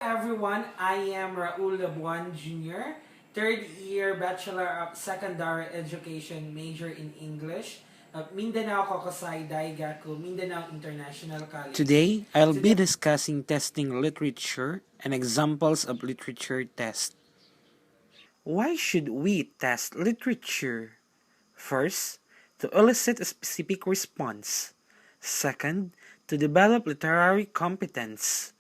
Everyone, I am Raul Labuan Jr., third year Bachelor of Secondary Education major in English at Mindanao Kokosay Daigaku Mindanao International College. Today, I'll be discussing testing literature and examples of literature tests. Why should we test literature? First, to elicit a specific response. Second, to develop literary competence.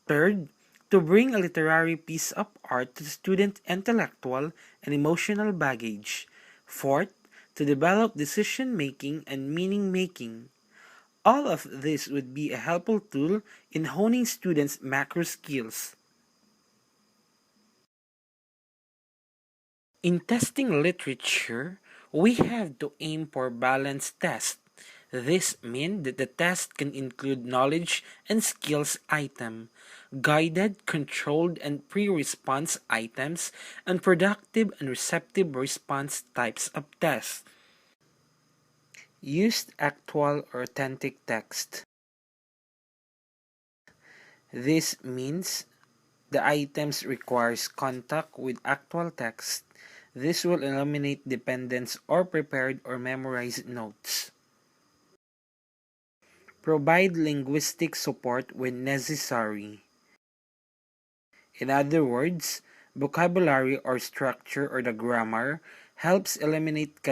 Third, to bring a literary piece of art to the student's intellectual and emotional baggage. Fourth, to develop decision-making and meaning-making. All of this would be a helpful tool in honing students' macro skills. In testing literature, we have to aim for balanced tests. This means that the test can include knowledge and skills item, guided, controlled, and pre-response items, and productive and receptive response types of tests. Use actual or authentic text. This means the items requires contact with actual text. This will eliminate dependence or prepared or memorized notes. Provide linguistic support when necessary. In other words, vocabulary or structure or the grammar helps eliminate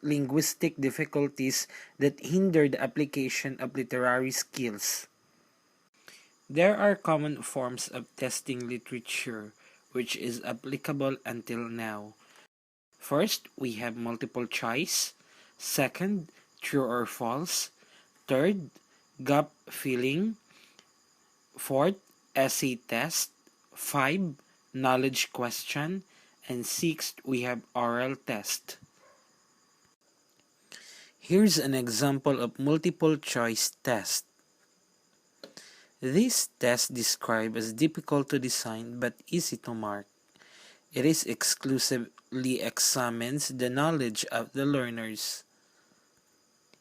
linguistic difficulties that hinder the application of literary skills. There are common forms of testing literature which is applicable until now. First, we have multiple choice. Second, true or false. Third, gap filling. Fourth, essay test. 5, knowledge question. And 6, we have oral test. Here's an example of multiple choice test. This test described as difficult to design but easy to mark. It is exclusively examines the knowledge of the learners.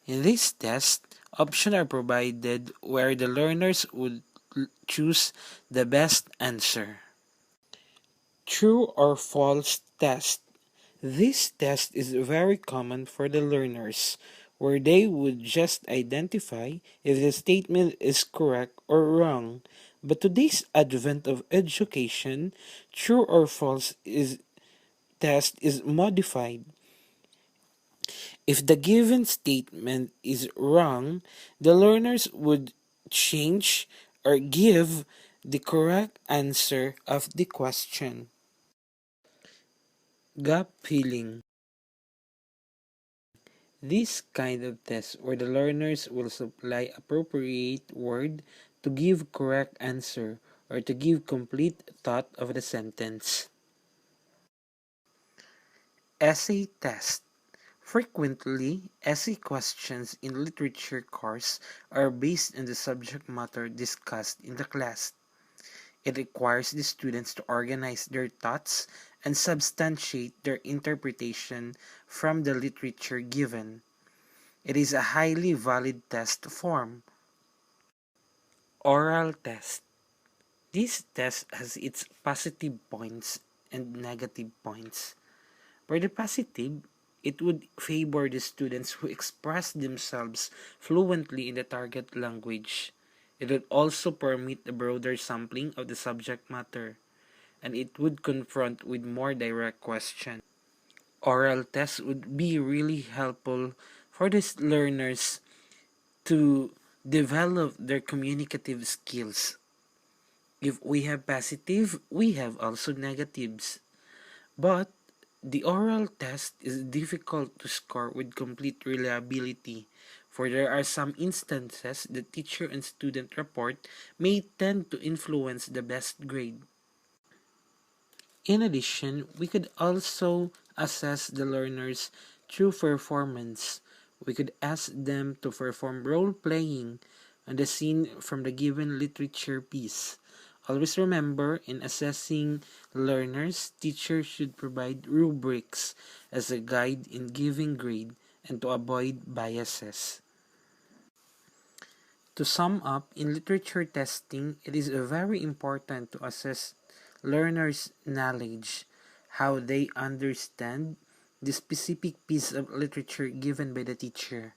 In this test, options are provided where the learners would choose the best answer. True or false test. This test is very common for the learners, where they would just identify if the statement is correct or wrong. But today's advent of education, true or false test is modified. If the given statement is wrong, the learners would change or give the correct answer of the question. Gap filling. This kind of test where the learners will supply appropriate word to give correct answer or to give complete thought of the sentence. Essay test. Frequently, essay questions in literature course are based on the subject matter discussed in the class. It requires the students to organize their thoughts and substantiate their interpretation from the literature given. It is a highly valid test form. Oral test. This test has its positive points and negative points. For the positive, it would favor the students who express themselves fluently in the target language. It would also permit a broader sampling of the subject matter, and it would confront with more direct questions. Oral tests would be really helpful for these learners to develop their communicative skills. If we have positive, we have also negatives. But the oral test is difficult to score with complete reliability, for there are some instances the teacher and student report may tend to influence the best grade. In addition, we could also assess the learners through performance. We could ask them to perform role-playing on the scene from the given literature piece. Always remember, in assessing learners, teachers should provide rubrics as a guide in giving grade and to avoid biases. To sum up, in literature testing, it is very important to assess learners' knowledge, how they understand the specific piece of literature given by the teacher.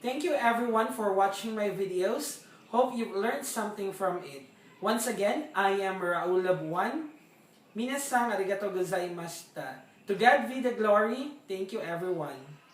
Thank you everyone for watching my videos. Hope you've learned something from it. Once again, I am Raul Labuan. Minasang arigato gozaimashita. To God be the glory. Thank you everyone.